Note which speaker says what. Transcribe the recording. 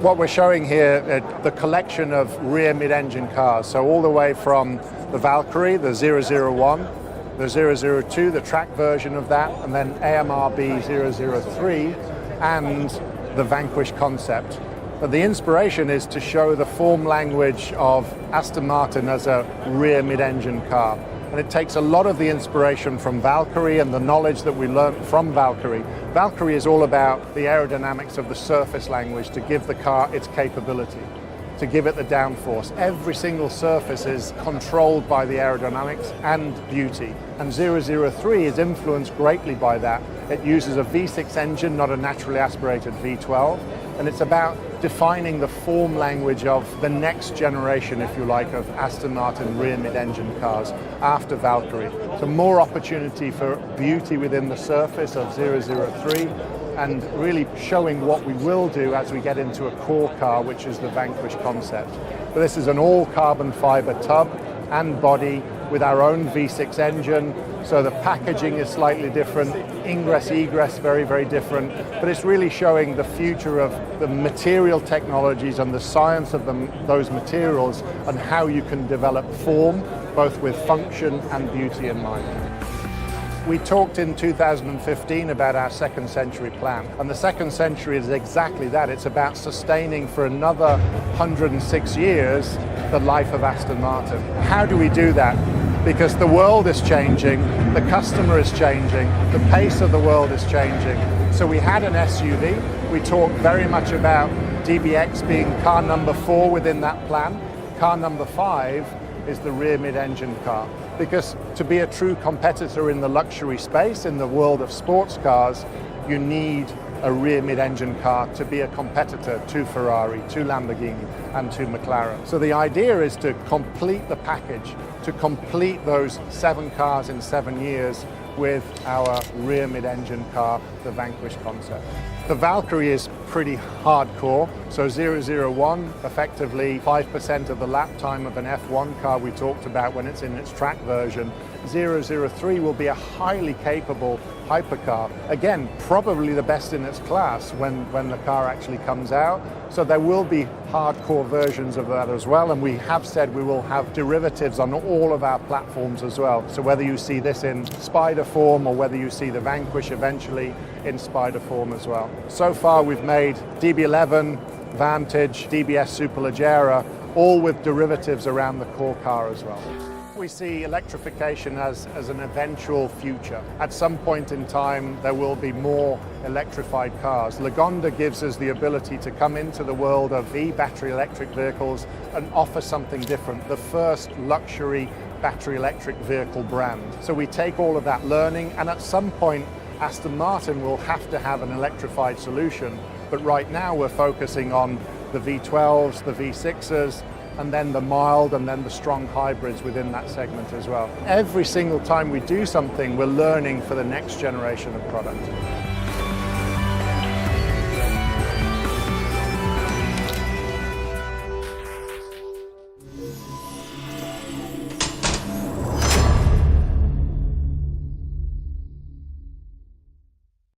Speaker 1: What we're showing here, the collection of rear mid-engine cars, so all the way from the Valkyrie, the 001, the 002, the track version of that, and then AMRB 003, and the Vanquish concept. But the inspiration is to show the form language of Aston Martin as a rear mid-engine car. And it takes a lot of the inspiration from Valkyrie and the knowledge that we learned from Valkyrie. Valkyrie is all about the aerodynamics of the surface language to give the car its capability, to give it the downforce. Every surface is controlled by the aerodynamics and beauty. And 003 is influenced greatly by that. It uses a V6 engine, not a naturally aspirated V12. And it's about defining the form language of the next generation, if you like, of Aston Martin rear mid-engine cars after Valkyrie. So more opportunity for beauty within the surface of 003 and really showing what we will do as we get into a core car, which is the Vanquish concept. But this is an all carbon fiber tub and body with our own V6 engine, so the packaging is slightly different, ingress, egress, very, very different, but it's really showing the future of the material technologies and the science of those materials and how you can develop form, both with function and beauty in mind. We talked in 2015 about our second century plan, and the second century is exactly that. It's about sustaining for another 106 years the life of Aston Martin. How do we do that? Because the world is changing, the customer is changing, the pace of the world is changing. So we had an SUV. We talked very much about DBX being car number 4 within that plan. Car number 5 is the rear mid-engine car. Because to be a true competitor in the luxury space, in the world of sports cars, you need a rear mid-engine car to be a competitor to Ferrari, to Lamborghini, and to McLaren. So the idea is to complete the package, to complete those 7 cars in 7 years with our rear mid-engine car, the Vanquish concept. The Valkyrie is pretty hardcore, so 001, effectively 5% of the lap time of an F1 car we talked about when it's in its track version. 003 will be a highly capable hypercar. Again, probably the best in its class when the car actually comes out. So there will be hardcore versions of that as well, and we have said we will have derivatives on all of our platforms as well. So whether you see this in Spider form or whether you see the Vanquish eventually in Spider form as well. So far we've made DB11, Vantage, DBS Superleggera, all with derivatives around the core car as well. We see electrification as an eventual future. At some point in time, there will be more electrified cars. Lagonda gives us the ability to come into the world of battery electric vehicles and offer something different, the first luxury battery electric vehicle brand. So we take all of that learning, and at some point, Aston Martin will have to have an electrified solution. But right now, we're focusing on the V12s, the V6s, and then the mild and then the strong hybrids within that segment as well. Every single time we do something, we're learning for the next generation of product.